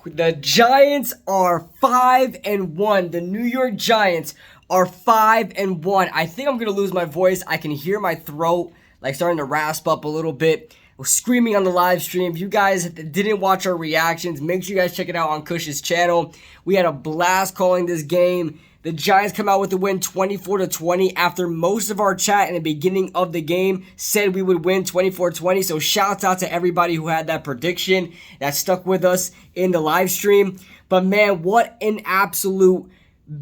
The Giants are 5-1. The New York Giants are 5-1. I think I'm gonna lose my voice. I can hear my throat like starting to rasp up a little bit. We're screaming on the live stream. If you guys didn't watch our reactions, make sure you guys check it out on Cush's channel. We had a blast calling this game. The Giants come out with the win 24-20 after most of our chat in the beginning of the game said we would win 24-20. So shouts out to everybody who had that prediction that stuck with us in the live stream. But man, what an absolute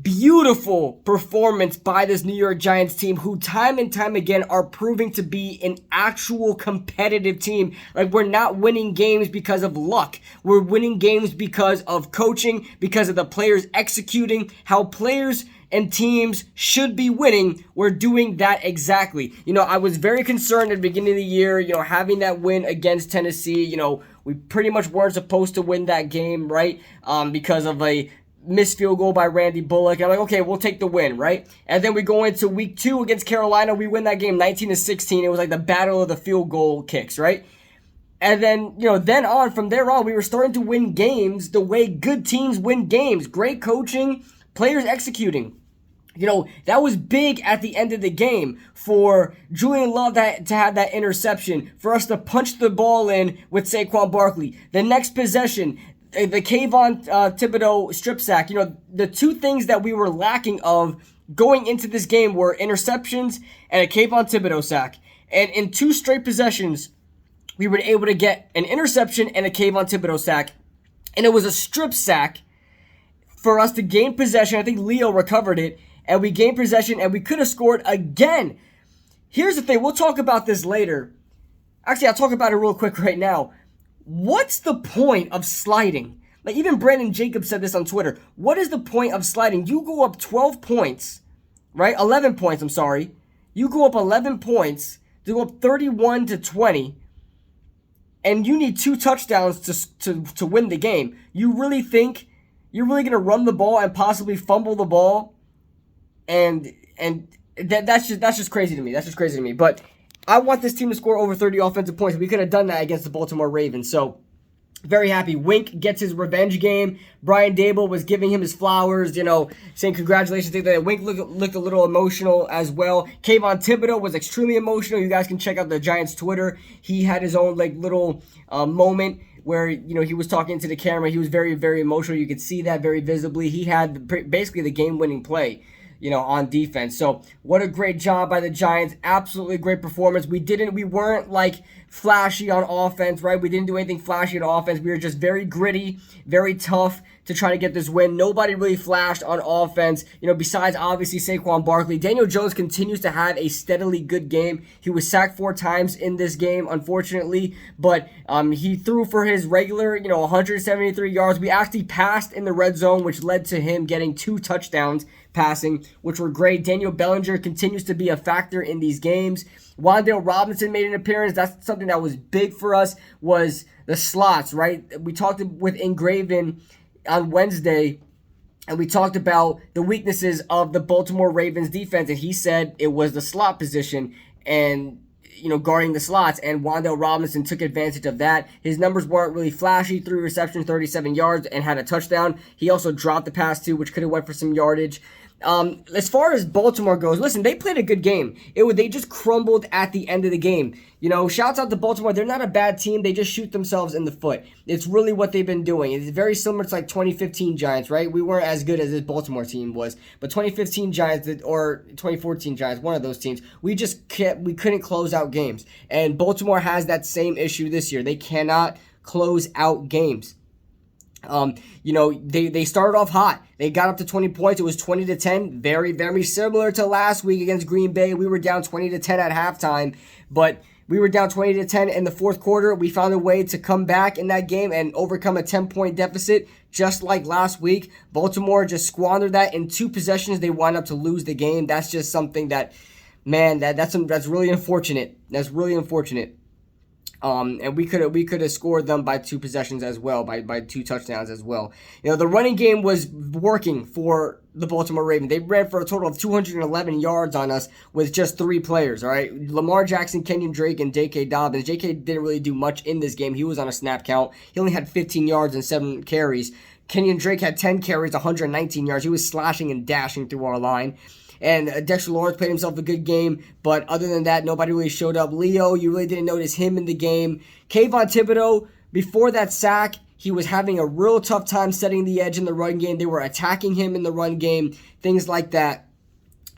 beautiful performance by this New York Giants team, who time and time again are proving to be an actual competitive team. Like, we're not winning games because of luck. We're winning games because of coaching, because of the players executing how players and teams should be winning. We're doing that exactly. I was very concerned at the beginning of the year, having that win against Tennessee. We pretty much weren't supposed to win that game, right? Because of a missed field goal by Randy Bullock. I'm like, okay, we'll take the win, right? And then we go into week 2 against Carolina. We win that game 19-16. It was like the battle of the field goal kicks, right? And then, from there on, we were starting to win games the way good teams win games. Great coaching, players executing. That was big at the end of the game for Julian Love to have that interception, for us to punch the ball in with Saquon Barkley. The next possession, the Kayvon Thibodeux strip sack. The two things that we were lacking of going into this game were interceptions and a Kayvon Thibodeux sack. And in 2 straight possessions, we were able to get an interception and a Kayvon Thibodeux sack. And it was a strip sack for us to gain possession. I think Leo recovered it, and we gained possession, and we could have scored again. Here's the thing. We'll talk about this later. Actually, I'll talk about it real quick right now. What's the point of sliding? Like, even Brandon Jacobs said this on Twitter. What is the point of sliding? You go up 12 points, right? 11 points, I'm sorry. You go up 11 points to go up 31-20, and you need 2 touchdowns to win the game. You really think you're really going to run the ball and possibly fumble the ball? And that's just crazy to me. That's just crazy to me. But I want this team to score over 30 offensive points. We could have done that against the Baltimore Ravens. So, very happy. Wink gets his revenge game. Brian Dable was giving him his flowers, saying congratulations. Wink looked a little emotional as well. Kayvon Thibodeux was extremely emotional. You guys can check out the Giants' Twitter. He had his own little moment where, he was talking to the camera. He was very, very emotional. You could see that very visibly. He had basically the game-winning play, on defense. So what a great job by the Giants. Absolutely great performance. We weren't flashy on offense, right? We didn't do anything flashy on offense. We were just very gritty, very tough to try to get this win. Nobody really flashed on offense, besides obviously Saquon Barkley. Daniel Jones continues to have a steadily good game. He was sacked 4 times in this game, unfortunately, but he threw for his regular, 173 yards. We actually passed in the red zone, which led to him getting 2 touchdowns passing, which were great. Daniel Bellinger continues to be a factor in these games. Wan'Dale Robinson made an appearance. That's something that was big for us, was the slots, right? We talked with Engraven on Wednesday, and we talked about the weaknesses of the Baltimore Ravens defense, and he said it was the slot position and, guarding the slots, and Wan'Dale Robinson took advantage of that. His numbers weren't really flashy. 3 receptions, 37 yards, and had a touchdown. He also dropped the pass, too, which could have went for some yardage. As far as Baltimore goes, listen, they played a good game. They just crumbled at the end of the game. Shouts out to Baltimore. They're not a bad team. They just shoot themselves in the foot. It's really what they've been doing. It's very similar to 2015 Giants, right? We weren't as good as this Baltimore team was, but 2015 Giants or 2014 Giants, one of those teams, we couldn't close out games. And Baltimore has that same issue this year. They cannot close out games. They started off hot. They got up to 20 points. It was 20-10. Very, very similar to last week against Green Bay. We were down 20-10 at halftime, but we were down 20-10 in the fourth quarter. We found a way to come back in that game and overcome a 10-point deficit, just like last week. Baltimore just squandered that in 2 possessions. They wind up to lose the game. That's just something that, man, that's really unfortunate. That's really unfortunate. And we could have scored them by 2 possessions as well, by 2 touchdowns as well. The running game was working for the Baltimore Ravens. They ran for a total of 211 yards on us with just 3 players, all right? Lamar Jackson, Kenyon Drake, and J.K. Dobbins. J.K. didn't really do much in this game. He was on a snap count. He only had 15 yards and 7 carries. Kenyon Drake had 10 carries, 119 yards. He was slashing and dashing through our line. And Dexter Lawrence played himself a good game, but other than that, nobody really showed up. Leo, you really didn't notice him in the game. Kayvon Thibodeux, before that sack, he was having a real tough time setting the edge in the run game. They were attacking him in the run game, things like that.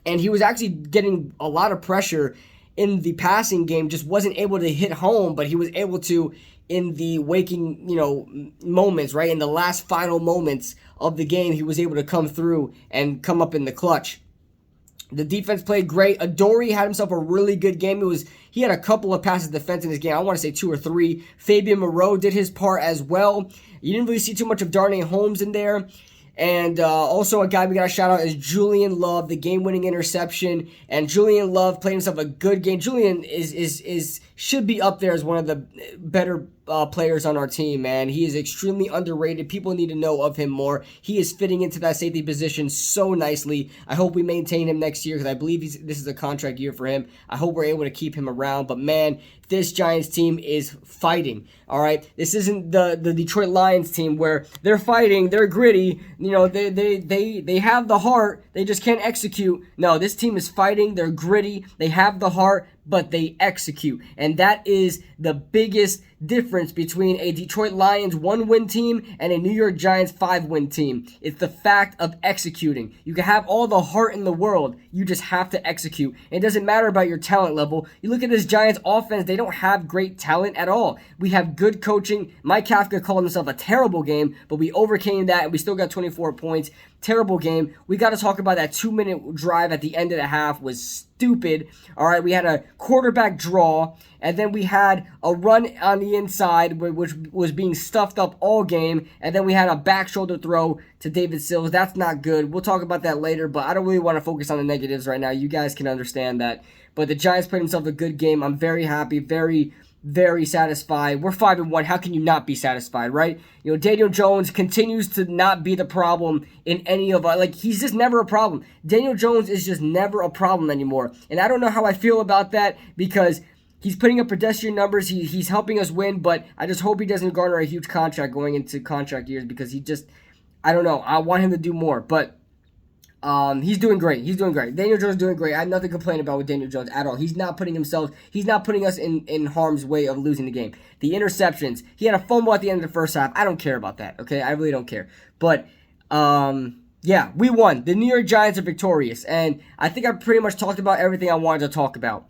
And he was actually getting a lot of pressure in the passing game, just wasn't able to hit home, but he was able to in the waking, moments, right? In the last final moments of the game, he was able to come through and come up in the clutch. The defense played great. Adoree had himself a really good game. He had a couple of passes defense in his game. I want to say 2 or 3. Fabian Moreau did his part as well. You didn't really see too much of Darnay Holmes in there. And also a guy we got to shout out is Julian Love, the game-winning interception. And Julian Love played himself a good game. Julian should be up there as one of the better players on our team, man. He is extremely underrated. People need to know of him more. He is fitting into that safety position so nicely. I hope we maintain him next year because I believe this is a contract year for him. I hope we're able to keep him around. But, man, this Giants team is fighting, all right? This isn't the Detroit Lions team where they're fighting, they're gritty, they have the heart, they just can't execute. No, this team is fighting, they're gritty, they have the heart, but they execute. And that is the biggest difference between a Detroit Lions 1-win team and a New York Giants 5-win team. It's the fact of executing. You can have all the heart in the world. You just have to execute. It doesn't matter about your talent level. You look at this Giants offense, they don't have great talent at all. We have good coaching. Mike Kafka called himself a terrible game, but we overcame that and we still got 24 points. Terrible game. We got to talk about that 2-minute drive at the end of the half was stupid. All right, we had a quarterback draw, and then we had a run on the inside, which was being stuffed up all game, and then we had a back shoulder throw to David Sills. That's not good. We'll talk about that later, but I don't really want to focus on the negatives right now. You guys can understand that. But the Giants played themselves a good game. I'm very happy, very satisfied. We're 5-1. How can you not be satisfied, right? Daniel Jones continues to not be the problem in any of our, he's just never a problem. Daniel Jones is just never a problem anymore. And I don't know how I feel about that because he's putting up pedestrian numbers. He's helping us win, but I just hope he doesn't garner a huge contract going into contract years because I don't know. I want him to do more, but he's doing great. Daniel Jones is doing great. I have nothing to complain about with Daniel Jones at all. He's not putting us in harm's way of losing the game. The interceptions, he had a fumble at the end of the first half. I don't care about that, okay? I really don't care. But, yeah, we won. The New York Giants are victorious. And I think I pretty much talked about everything I wanted to talk about.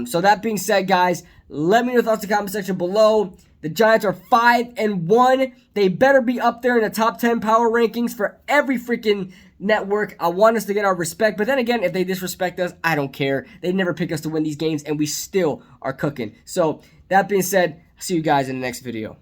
So that being said, guys, let me know your thoughts in the comment section below. The Giants are 5-1. They better be up there in the top 10 power rankings for every freaking network. I want us to get our respect. But then again, if they disrespect us, I don't care. They never pick us to win these games, and we still are cooking. So that being said, see you guys in the next video.